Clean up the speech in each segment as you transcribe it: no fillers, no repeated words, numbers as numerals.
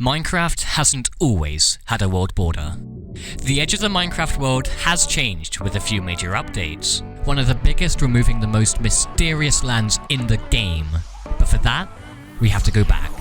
Minecraft hasn't always had a world border. The edge of the Minecraft world has changed with a few major updates, one of the biggest removing the most mysterious lands in the game. But for that, we have to go back.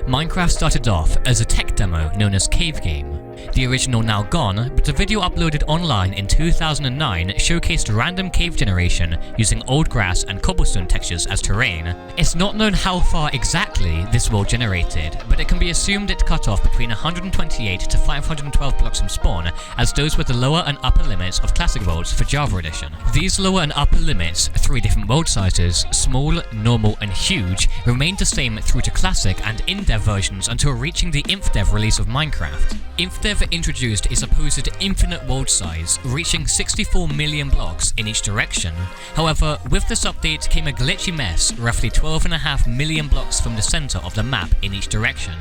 Minecraft started off as a tech demo known as Cave Game. The original now gone, but a video uploaded online in 2009 showcased random cave generation using old grass and cobblestone textures as terrain. It's not known how far exactly this world generated, but it can be assumed it cut off between 128 to 512 blocks from spawn, as those were the lower and upper limits of classic worlds for Java Edition. These lower and upper limits, 3 different world sizes, small, normal and huge, remained the same through to classic and in-dev versions until reaching the InfDev release of Minecraft. InfDev introduced a supposed infinite world size, reaching 64 million blocks in each direction. However, with this update came a glitchy mess, roughly 12.5 million blocks from the center of the map in each direction.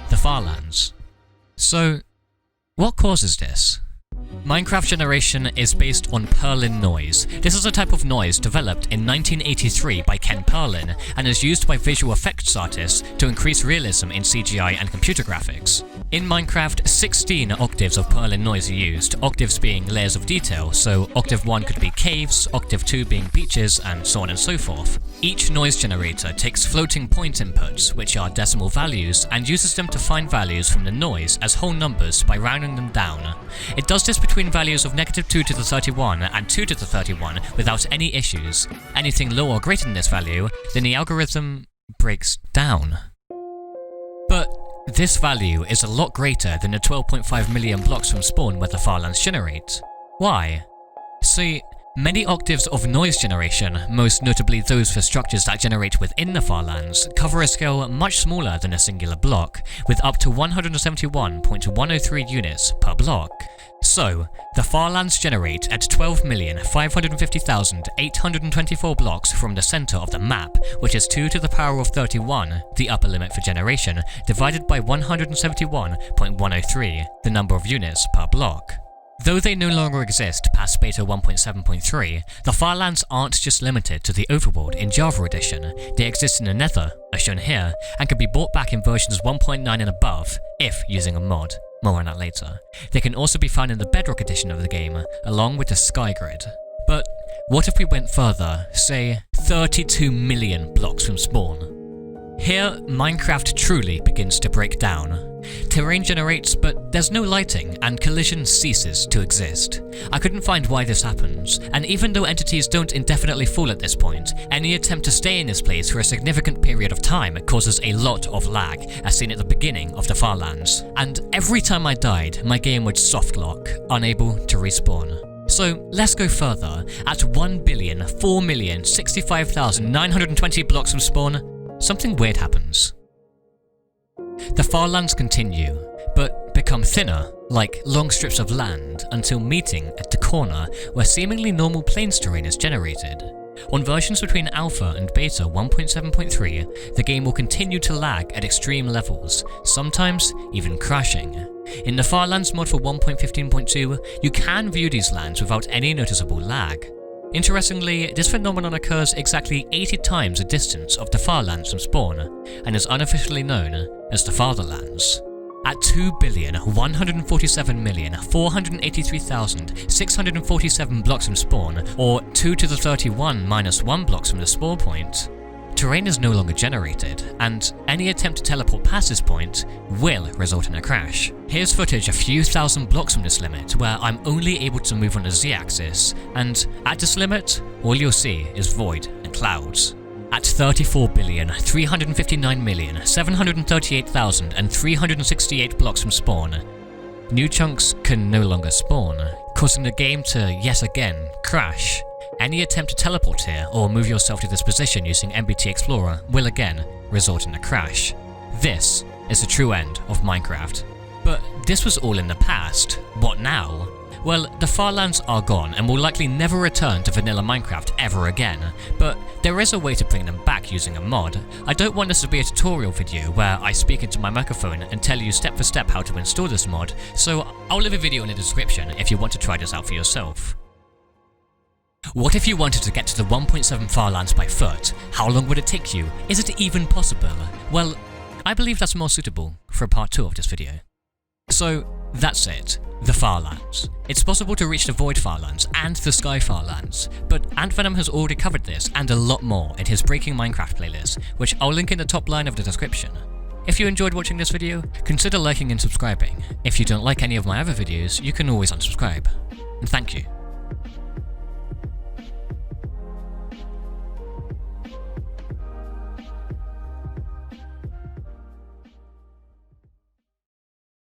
The Farlands. So, what causes this? Minecraft generation is based on Perlin noise. This is a type of noise developed in 1983 by Ken Perlin and is used by visual effects artists to increase realism in CGI and computer graphics. In Minecraft, 16 octaves of Perlin noise are used, octaves being layers of detail, so octave 1 could be caves, octave 2 being beaches, and so on and so forth. Each noise generator takes floating point inputs, which are decimal values, and uses them to find values from the noise as whole numbers by rounding them down. It does this between values of -2 to the 31 and 2 to the 31 without any issues. Anything lower or greater than this value, then the algorithm breaks down. But this value is a lot greater than the 12.5 million blocks from spawn where the Farlands generate. Why? See, many octaves of noise generation, most notably those for structures that generate within the Farlands, cover a scale much smaller than a singular block, with up to 171.103 units per block. So, the Farlands generate at 12,550,824 blocks from the center of the map, which is 2 to the power of 31, the upper limit for generation, divided by 171.103, the number of units per block. Though they no longer exist past beta 1.7.3, the Farlands aren't just limited to the overworld in Java Edition. They exist in the Nether, as shown here, and can be brought back in versions 1.9 and above, if using a mod. More on that later. They can also be found in the Bedrock edition of the game, along with the Sky Grid. But what if we went further, say 32 million blocks from spawn? Here, Minecraft truly begins to break down. Terrain generates, but there's no lighting, and collision ceases to exist. I couldn't find why this happens, and even though entities don't indefinitely fall at this point, any attempt to stay in this place for a significant period of time causes a lot of lag, as seen at the beginning of the Farlands. And every time I died, my game would softlock, unable to respawn. So let's go further. At 1,004,065,920 blocks from spawn, something weird happens. The Farlands continue, but become thinner, like long strips of land, until meeting at the corner where seemingly normal plains terrain is generated. On versions between Alpha and Beta 1.7.3, the game will continue to lag at extreme levels, sometimes even crashing. In the Farlands mod for 1.15.2, you can view these lands without any noticeable lag. Interestingly, this phenomenon occurs exactly 80 times the distance of the Farlands from spawn, and is unofficially known as the Fatherlands. At 2,147,483,647 blocks from spawn, or 2 to the 31 minus 1 blocks from the spawn point, terrain is no longer generated, and any attempt to teleport past this point will result in a crash. Here's footage a few thousand blocks from this limit, where I'm only able to move on the Z-axis, and at this limit, all you'll see is void and clouds. At 34,359,738,368 blocks from spawn, new chunks can no longer spawn, causing the game to yet again crash. Any attempt to teleport here or move yourself to this position using MBT Explorer will again result in a crash. This is the true end of Minecraft. But this was all in the past. What now? Well, the Farlands are gone and will likely never return to vanilla Minecraft ever again, but there is a way to bring them back using a mod. I don't want this to be a tutorial video where I speak into my microphone and tell you step for step how to install this mod, so I'll leave a video in the description if you want to try this out for yourself. What if you wanted to get to the 1.7 Farlands by foot? How long would it take you? Is it even possible? Well, I believe that's more suitable for a part 2 of this video. So that's it, the Farlands. It's possible to reach the Void Farlands and the Sky Farlands, but Antvenom has already covered this and a lot more in his Breaking Minecraft playlist, which I'll link in the top line of the description. If you enjoyed watching this video, consider liking and subscribing. If you don't like any of my other videos, you can always unsubscribe. And thank you.